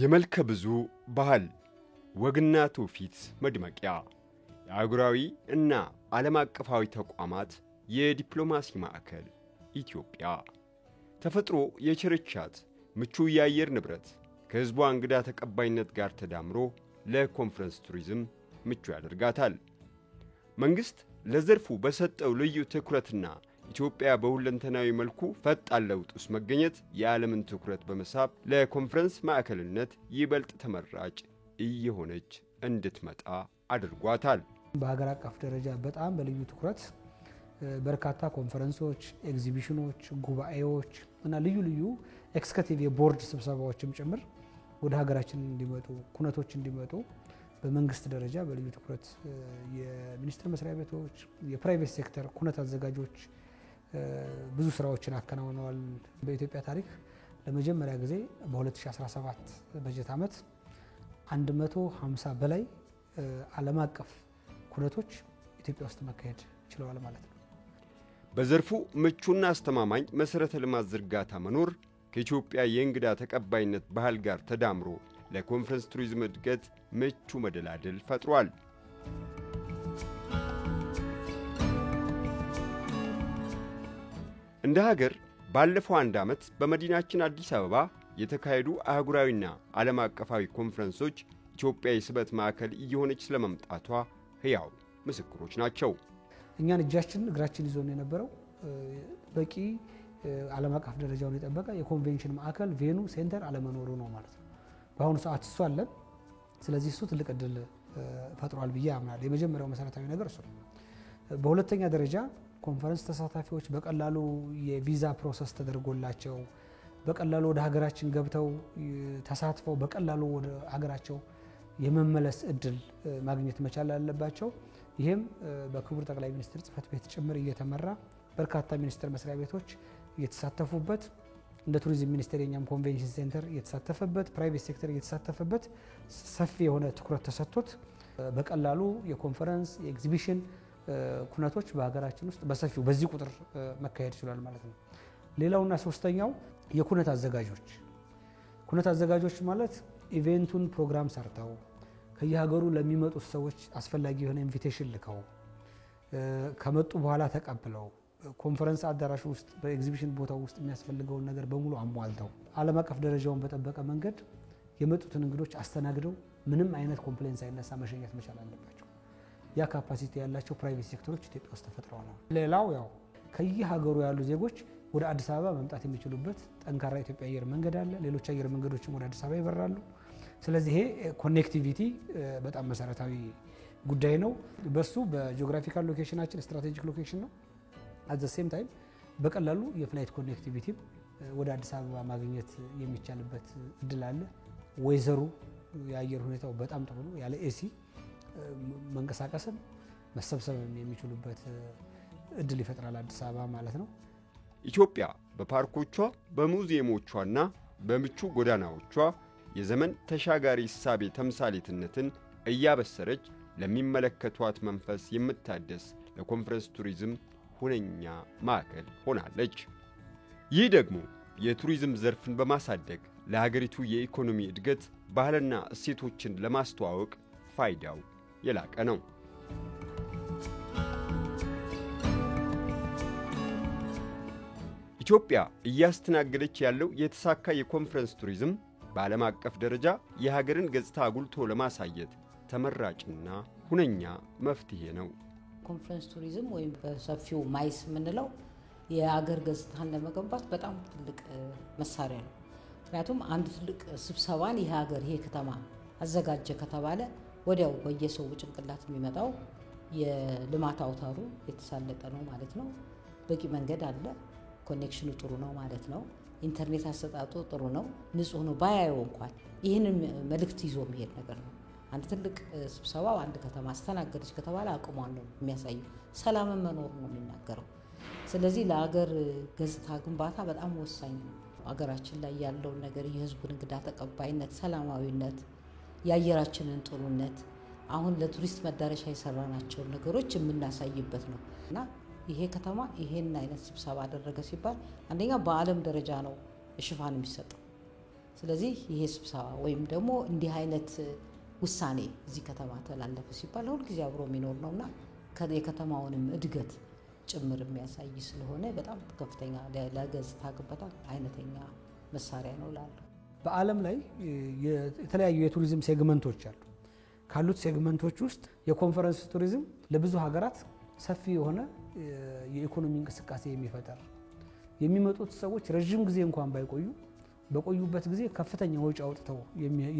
የመልከ ብዙ ባህል ወግና ትውፊት መድመቂያ የአህጉራዊ እና ዓለም አቀፋዊ ተቋማት የዲፕሎማሲ ማዕከል ኢትዮጵያ ተፈጥሮ የቸረቻት ምቹ የአየር ንብረት ከሕዝቧ እንግዳ ተቀባይነት ጋር ተዳምሮ ለኮንፈረንስ ቱሪዝም ምቹ ያደርጋታል። መንግሥት ለዘርፉ በሰጠው ልዩ ትኩረትና ኢትዮጵያ በሁለንተናዊ መልኩ ፈጣን ለውጥ ውስጥ መገኘት የዓለምን ትኩረት በመሳብ ለኮንፈረንስ ማዕከልነት ይበልጥ ተመራጭ እየሆነች እንድትመጣ አድርጓታል። በሀገር አቀፍ ደረጃ በጣም በልዩ ትኩረት በርካታ ኮንፈረንሶች፣ ኤግዚቢሽኖች፣ ጉባኤዎች እና ልዩ ልዩ ኤክስኪዩቲቭ የቦርድ ስብሰባዎችም ጭምር ወደ ሀገራችን እንዲመጡ ኩነቶች እንዲመጡ በመንግስት ደረጃ በልዩ ትኩረት የሚኒስቴር መስሪያ ቤቶች፣ የፕራይቬት ሴክተር ኩነት አዘጋጆች ብዙ ስራዎችን አከናውነዋል። በኢትዮጵያ ታሪክ ለመጀመሪያ ጊዜ በ2017 በጀት ዓመት 150 በላይ ዓለም አቀፍ ኩነቶች ኢትዮጵያ ውስጥ መካሄድ ችለዋል ማለት ነው። በዘርፉ ምቹና አስተማማኝ መሰረተ ልማት ዝርጋታ መኖር ከኢትዮጵያ የእንግዳ ተቀባይነት ባህል ጋር ተዳምሮ ለኮንፈረንስ ቱሪዝም እድገት ምቹ መደላድል ፈጥሯል። እንደ ሀገር ባለፈው አንድ ዓመት በመዲናችን አዲስ አበባ የተካሄዱ አህጉራዊና ዓለም አቀፋዊ ኮንፈረንሶች ኢትዮጵያ የስበት ማዕከል እየሆነች ስለመምጣቷ ሕያው ምስክሮች ናቸው። እኛን እጃችን እግራችን ይዞን የነበረው በቂ ዓለም አቀፍ ደረጃውን የጠበቀ የኮንቬንሽን ማዕከል ቬኑ ሴንተር አለመኖሩ ነው ማለት ነው። በአሁኑ ሰዓት እሱ አለን። ስለዚህ እሱ ትልቅ እድል ፈጥሯል ብዬ አምናለሁ። የመጀመሪያው መሰረታዊ ነገር እሱ ነው። በሁለተኛ ደረጃ ኮንፈረንስ ተሳታፊዎች በቀላሉ የቪዛ ፕሮሰስ ተደርጎላቸው በቀላሉ ወደ ሀገራችን ገብተው ተሳትፈው በቀላሉ ወደ ሀገራቸው የመመለስ እድል ማግኘት መቻል አለባቸው። ይህም በክቡር ጠቅላይ ሚኒስትር ጽሕፈት ቤት ጭምር እየተመራ በርካታ ሚኒስቴር መስሪያ ቤቶች እየተሳተፉበት እንደ ቱሪዝም ሚኒስቴር የኛም ኮንቬንሽን ሴንተር እየተሳተፈበት ፕራይቬት ሴክተር እየተሳተፈበት ሰፊ የሆነ ትኩረት ተሰጥቶት በቀላሉ የኮንፈረንስ የኤግዚቢሽን ኩነቶች በሀገራችን ውስጥ በሰፊው በዚህ ቁጥር መካሄድ ይችላል ማለት ነው። ሌላውና ሶስተኛው የኩነት አዘጋጆች ማለት ኢቬንቱን ፕሮግራም ሰርተው ከየሀገሩ ለሚመጡት ሰዎች አስፈላጊ የሆነ ኢንቪቴሽን ልከው ከመጡ በኋላ ተቀብለው ኮንፈረንስ አዳራሽ ውስጥ በኤግዚቢሽን ቦታ ውስጥ የሚያስፈልገውን ነገር በሙሉ አሟልተው ዓለም አቀፍ ደረጃውን በጠበቀ መንገድ የመጡትን እንግዶች አስተናግደው ምንም አይነት ኮምፕሌንስ ሳይነሳ መሸኘት መቻል አለባቸው። ያ ካፓሲቲ ያላቸው ፕራይቬት ሴክተሮች ኢትዮጵያ ውስጥ ተፈጥረዋል። ሌላው ያው ከየሀገሩ ያሉ ዜጎች ወደ አዲስ አበባ መምጣት የሚችሉበት ጠንካራ ኢትዮጵያ አየር መንገድ አለ። ሌሎች አየር መንገዶችም ወደ አዲስ አበባ ይበራሉ። ስለዚህ ይሄ ኮኔክቲቪቲ በጣም መሰረታዊ ጉዳይ ነው። በሱ በጂኦግራፊካል ሎኬሽናችን ስትራቴጂክ ሎኬሽን ነው። አት ዘ ሴም ታይም በቀላሉ የፍላይት ኮኔክቲቪቲ ወደ አዲስ አበባ ማግኘት የሚቻልበት እድል አለ። ወይዘሩ የአየር ሁኔታው በጣም ጥሩ ነው። ያለ ኤሲ መንቀሳቀስም መሰብሰብም የሚችሉበት እድል ይፈጥራል አዲስ አበባ ማለት ነው። ኢትዮጵያ በፓርኮቿ በሙዚየሞቿና በምቹ ጎዳናዎቿ የዘመን ተሻጋሪ እሳቤ ተምሳሌትነትን እያበሰረች ለሚመለከቷት መንፈስ የምታደስ ለኮንፈረንስ ቱሪዝም ሁነኛ ማዕከል ሆናለች። ይህ ደግሞ የቱሪዝም ዘርፍን በማሳደግ ለሀገሪቱ የኢኮኖሚ እድገት ባህልና እሴቶችን ለማስተዋወቅ ፋይዳው የላቀ ነው። ኢትዮጵያ እያስተናገደች ያለው የተሳካ የኮንፈረንስ ቱሪዝም በዓለም አቀፍ ደረጃ የሀገርን ገጽታ አጉልቶ ለማሳየት ተመራጭና ሁነኛ መፍትሄ ነው። ኮንፈረንስ ቱሪዝም ወይም በሰፊው ማይስ የምንለው የሀገር ገጽታን ለመገንባት በጣም ትልቅ መሳሪያ ነው። ምክንያቱም አንድ ትልቅ ስብሰባን ይሄ ሀገር ይሄ ከተማ አዘጋጀ ከተባለ ወዲያው በየሰው ጭንቅላት የሚመጣው የልማት አውታሩ የተሳለጠ ነው ማለት ነው። በቂ መንገድ አለ፣ ኮኔክሽኑ ጥሩ ነው ማለት ነው። ኢንተርኔት አሰጣጡ ጥሩ ነው፣ ንጹህ ነው። ባያየው እንኳን ይህንን መልእክት ይዞ የሚሄድ ነገር ነው። አንድ ትልቅ ስብሰባ አንድ ከተማ አስተናገደች ከተባለ አቅሟን ነው የሚያሳየው፣ ሰላምን መኖር ነው የሚናገረው። ስለዚህ ለሀገር ገጽታ ግንባታ በጣም ወሳኝ ነው። ሀገራችን ላይ ያለውን ነገር የህዝቡን እንግዳ ተቀባይነት፣ ሰላማዊነት፣ የአየራችንን ጥሩነት አሁን ለቱሪስት መዳረሻ የሰራናቸውን ነገሮች የምናሳይበት ነው እና ይሄ ከተማ ይሄን አይነት ስብሰባ አደረገ ሲባል አንደኛ በዓለም ደረጃ ነው ሽፋን የሚሰጠው። ስለዚህ ይሄ ስብሰባ ወይም ደግሞ እንዲህ አይነት ውሳኔ እዚህ ከተማ ተላለፈ ሲባል ሁሉ ጊዜ አብሮ የሚኖር ነውና የከተማውንም እድገት ጭምር የሚያሳይ ስለሆነ በጣም ከፍተኛ ለገጽታ ግንባታ አይነተኛ መሳሪያ ነው ላለው። በዓለም ላይ የተለያዩ የቱሪዝም ሴግመንቶች አሉ። ካሉት ሴግመንቶች ውስጥ የኮንፈረንስ ቱሪዝም ለብዙ ሀገራት ሰፊ የሆነ የኢኮኖሚ እንቅስቃሴ የሚፈጠር የሚመጡት ሰዎች ረጅም ጊዜ እንኳን ባይቆዩ በቆዩበት ጊዜ ከፍተኛ ወጪ አውጥተው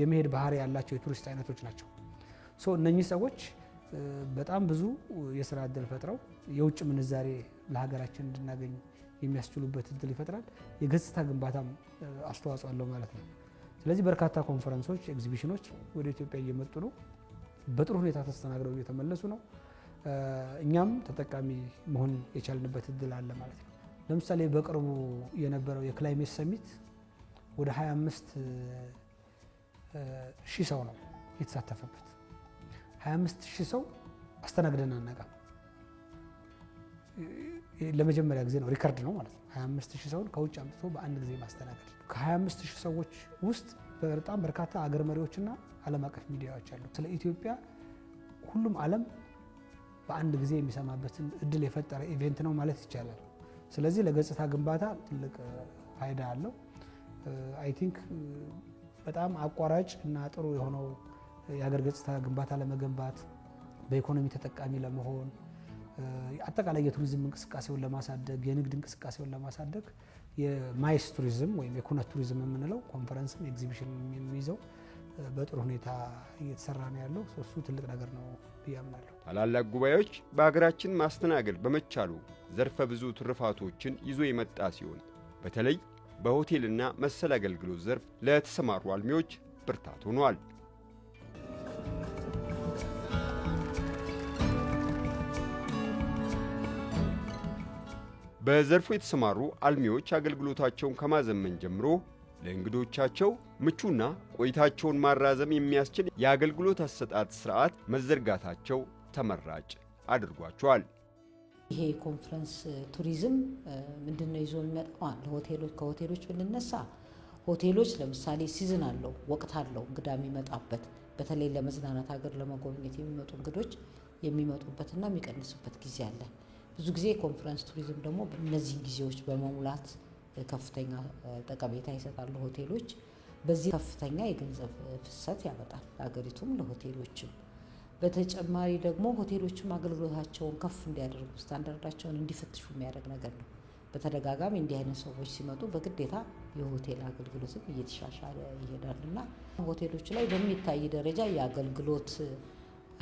የመሄድ ባህሪ ያላቸው የቱሪስት አይነቶች ናቸው። እነኚህ ሰዎች በጣም ብዙ የስራ እድል ፈጥረው የውጭ ምንዛሬ ለሀገራችን እንድናገኝ የሚያስችሉበት እድል ይፈጥራል። የገጽታ ግንባታም አስተዋጽኦ አለው ማለት ነው። ስለዚህ በርካታ ኮንፈረንሶች፣ ኤግዚቢሽኖች ወደ ኢትዮጵያ እየመጡ ነው። በጥሩ ሁኔታ ተስተናግደው እየተመለሱ ነው። እኛም ተጠቃሚ መሆን የቻልንበት እድል አለ ማለት ነው። ለምሳሌ በቅርቡ የነበረው የክላይሜት ሰሚት ወደ 25 ሺህ ሰው ነው የተሳተፈበት። 25 ሺህ ሰው አስተናግደን አናውቅም። ለመጀመሪያ ጊዜ ነው፣ ሪከርድ ነው ማለት ነው። 25 ሺህ ሰውን ከውጭ አምጥቶ በአንድ ጊዜ ማስተናገድ። ከ25 ሺህ ሰዎች ውስጥ በጣም በርካታ አገር መሪዎችና ዓለም አቀፍ ሚዲያዎች አሉ። ስለ ኢትዮጵያ ሁሉም ዓለም በአንድ ጊዜ የሚሰማበትን እድል የፈጠረ ኢቨንት ነው ማለት ይቻላል። ስለዚህ ለገጽታ ግንባታ ትልቅ ፋይዳ አለው። አይ ቲንክ በጣም አቋራጭ እና ጥሩ የሆነው የሀገር ገጽታ ግንባታ ለመገንባት በኢኮኖሚ ተጠቃሚ ለመሆን አጠቃላይ የቱሪዝም እንቅስቃሴውን ለማሳደግ የንግድ እንቅስቃሴውን ለማሳደግ የማይስ ቱሪዝም ወይም የኩነት ቱሪዝም የምንለው ኮንፈረንስም ኤግዚቢሽን የሚይዘው በጥሩ ሁኔታ እየተሰራ ነው ያለው። እሱ ትልቅ ነገር ነው ብዬ አምናለሁ። ታላላቅ ጉባኤዎች በሀገራችን ማስተናገድ በመቻሉ ዘርፈ ብዙ ትሩፋቶችን ይዞ የመጣ ሲሆን በተለይ በሆቴልና መሰል አገልግሎት ዘርፍ ለተሰማሩ አልሚዎች ብርታት ሆኗል። በዘርፉ የተሰማሩ አልሚዎች አገልግሎታቸውን ከማዘመን ጀምሮ ለእንግዶቻቸው ምቹና ቆይታቸውን ማራዘም የሚያስችል የአገልግሎት አሰጣጥ ስርዓት መዘርጋታቸው ተመራጭ አድርጓቸዋል። ይሄ ኮንፈረንስ ቱሪዝም ምንድነው ይዞ የሚመጣው? ለሆቴሎች ከሆቴሎች ብንነሳ ሆቴሎች ለምሳሌ ሲዝን አለው፣ ወቅት አለው እንግዳ የሚመጣበት። በተለይ ለመዝናናት ሀገር ለመጎብኘት የሚመጡ እንግዶች የሚመጡበትና የሚቀንሱበት ጊዜ አለ። ብዙ ጊዜ ኮንፈረንስ ቱሪዝም ደግሞ እነዚህ ጊዜዎች በመሙላት ከፍተኛ ጠቀሜታ ይሰጣሉ ሆቴሎች። በዚህ ከፍተኛ የገንዘብ ፍሰት ያመጣል ለሀገሪቱም ለሆቴሎችም። በተጨማሪ ደግሞ ሆቴሎችም አገልግሎታቸውን ከፍ እንዲያደርጉ ስታንዳርዳቸውን እንዲፈትሹ የሚያደርግ ነገር ነው። በተደጋጋሚ እንዲህ አይነት ሰዎች ሲመጡ በግዴታ የሆቴል አገልግሎትም እየተሻሻለ ይሄዳልና ሆቴሎች ላይ በሚታይ ደረጃ የአገልግሎት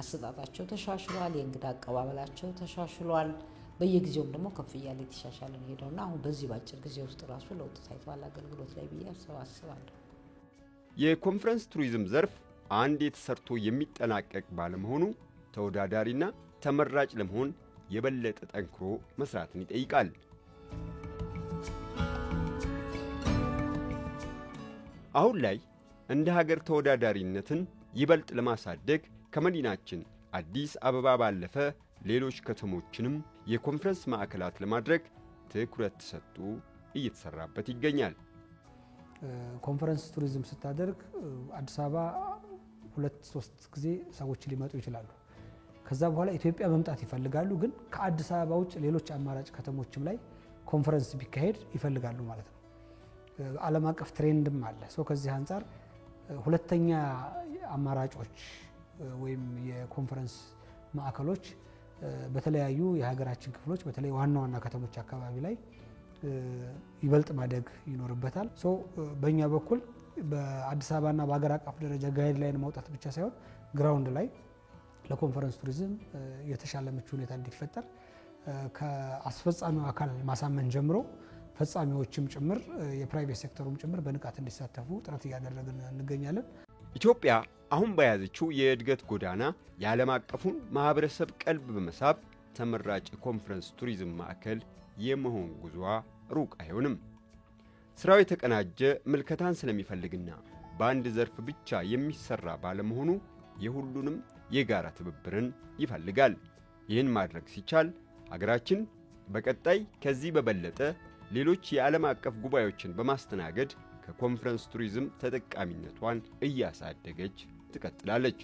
አሰጣጣቸው ተሻሽሏል፣ የእንግዳ አቀባበላቸው ተሻሽሏል። በየጊዜውም ደግሞ ከፍ እያለ የተሻሻለ ሄደውና አሁን በዚህ ባጭር ጊዜ ውስጥ ራሱ ለውጥ ታይቷል አገልግሎት ላይ ብዬ አስባለሁ። የኮንፈረንስ ቱሪዝም ዘርፍ አንዴ ተሰርቶ የሚጠናቀቅ ባለመሆኑ ተወዳዳሪና ተመራጭ ለመሆን የበለጠ ጠንክሮ መስራትን ይጠይቃል። አሁን ላይ እንደ ሀገር ተወዳዳሪነትን ይበልጥ ለማሳደግ ከመዲናችን አዲስ አበባ ባለፈ ሌሎች ከተሞችንም የኮንፈረንስ ማዕከላት ለማድረግ ትኩረት ተሰጥቶ እየተሰራበት ይገኛል። ኮንፈረንስ ቱሪዝም ስታደርግ አዲስ አበባ 2-3 ጊዜ ሰዎች ሊመጡ ይችላሉ። ከዛ በኋላ ኢትዮጵያ መምጣት ይፈልጋሉ፣ ግን ከአዲስ አበባ ውጭ ሌሎች አማራጭ ከተሞችም ላይ ኮንፈረንስ ቢካሄድ ይፈልጋሉ ማለት ነው። ዓለም አቀፍ ትሬንድም አለ። ከዚህ አንጻር ሁለተኛ አማራጮች ወይም የኮንፈረንስ ማዕከሎች በተለያዩ የሀገራችን ክፍሎች በተለይ ዋና ዋና ከተሞች አካባቢ ላይ ይበልጥ ማደግ ይኖርበታል። በእኛ በኩል በአዲስ አበባና በሀገር አቀፍ ደረጃ ጋይድላይን ማውጣት ብቻ ሳይሆን ግራውንድ ላይ ለኮንፈረንስ ቱሪዝም የተሻለ ምቹ ሁኔታ እንዲፈጠር ከአስፈጻሚው አካል ማሳመን ጀምሮ ፈጻሚዎችም ጭምር የፕራይቬት ሴክተሩም ጭምር በንቃት እንዲሳተፉ ጥረት እያደረግን እንገኛለን። ኢትዮጵያ አሁን በያዘችው የእድገት ጎዳና የዓለም አቀፉን ማህበረሰብ ቀልብ በመሳብ ተመራጭ ኮንፈረንስ ቱሪዝም ማዕከል የመሆን ጉዞዋ ሩቅ አይሆንም። ስራው የተቀናጀ ምልከታን ስለሚፈልግና በአንድ ዘርፍ ብቻ የሚሰራ ባለመሆኑ የሁሉንም የጋራ ትብብርን ይፈልጋል። ይህን ማድረግ ሲቻል ሀገራችን በቀጣይ ከዚህ በበለጠ ሌሎች የዓለም አቀፍ ጉባኤዎችን በማስተናገድ ከኮንፈረንስ ቱሪዝም ተጠቃሚነቷን እያሳደገች ትቀጥላለች።